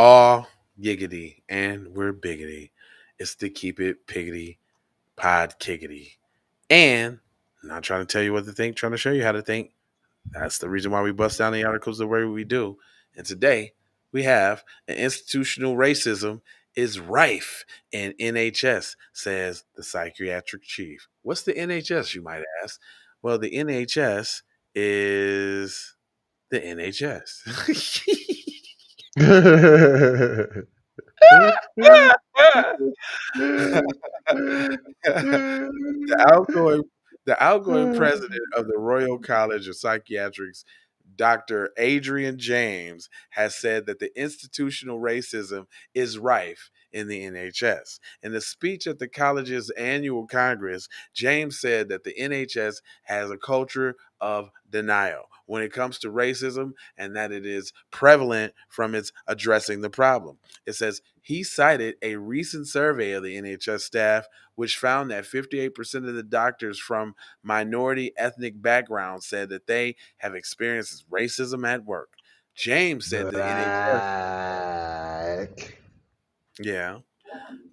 all giggity and we're biggity. It's the Keep It Piggity Pod Kiggity. And I'm not trying to tell you what to think, trying to show you how to think. That's the reason why we bust down the articles the way we do. And today we have an institutional racism is rife in NHS, says the psychiatric chief. What's the NHS, you might ask? Well, the NHS is the NHS. the outgoing the outgoing president of the Royal College of Psychiatrists, Dr. Adrian James, has said that the institutional racism is rife in the NHS. In a speech at the college's annual Congress, James said that the NHS has a culture of denial when it comes to racism and that it is prevalent from its addressing the problem. It says he cited a recent survey of the NHS staff, which found that 58% of the doctors from minority ethnic backgrounds said that they have experienced racism at work. James said the NHS, Black. yeah,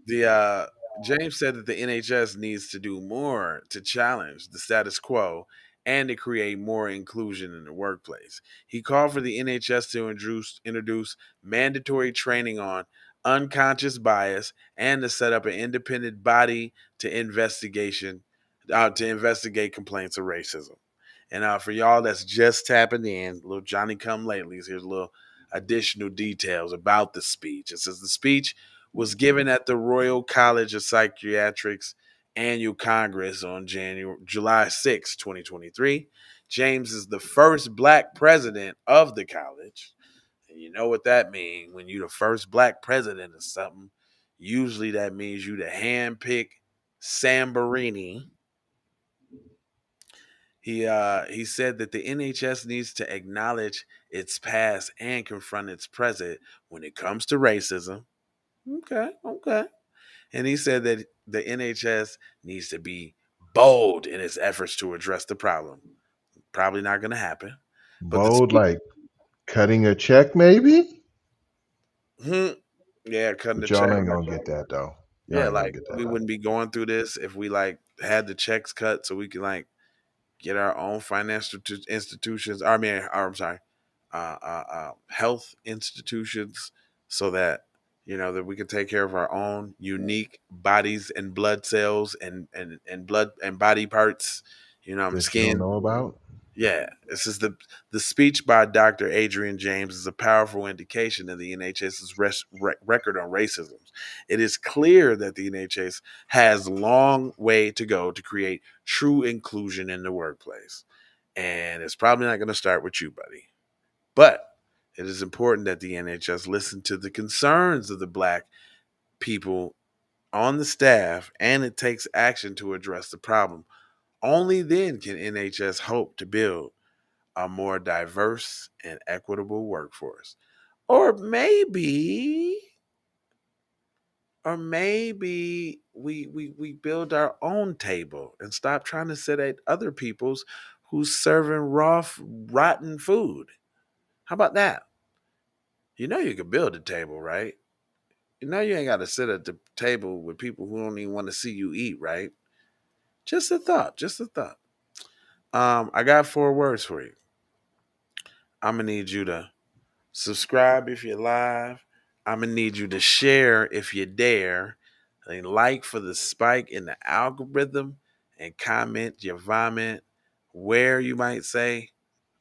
the James said that the NHS needs to do more to challenge the status quo and to create more inclusion in the workplace. He called for the NHS to introduce mandatory training on unconscious bias and to set up an independent body to investigate complaints of racism. And for y'all that's just tapping in, little Johnny come latelys, here's a little additional details about the speech. It says the speech was given at the Royal College of Psychiatrists annual Congress on July 6, 2023. James is the first black president of the college. And you know what that means. When you're the first black president of something, usually that means you the hand-picked Sambarini. He said that the NHS needs to acknowledge its past and confront its present when it comes to racism. Okay, okay. And he said that the NHS needs to be bold in its efforts to address the problem. Probably not going to happen. But the Bold, speech, like cutting a check, maybe? yeah, cutting the But y'all check. ain't gonna get that though. Y'all Yeah, ain't gonna like get that we though. wouldn't be going through this if we like had the checks cut so we could like get our own financial institutions. I mean, or, I'm sorry, health institutions, so that that we can take care of our own unique bodies and blood cells and blood and body parts. That you don't Skin. know about? Yeah, this is the speech by Dr. Adrian James is a powerful indication of the NHS's record on racism. It is clear that the NHS has a long way to go to create true inclusion in the workplace, and it's probably not going to start with you, buddy. But it is important that the NHS listen to the concerns of the black people on the staff, and it takes action to address the problem. Only then can NHS hope to build a more diverse and equitable workforce. Or maybe, we build our own table and stop trying to sit at other people's who's serving raw, rotten food. How about that? You can build a table, right? You ain't got to sit at the table with people who don't even want to see you eat, right? Just a thought, just a thought. I got 4 words for you. I'm gonna need you to subscribe if you're live. I'm gonna need you to share if you dare, and like for the spike in the algorithm, and comment your vomit where you might say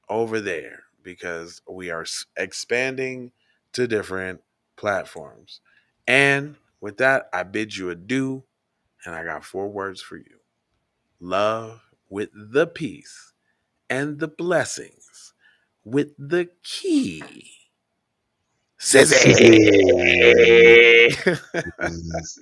over there because we are expanding to different platforms. And with that, I bid you adieu, and I got 4 words for you: love with the peace and the blessings with the key. Sissy. Sissy.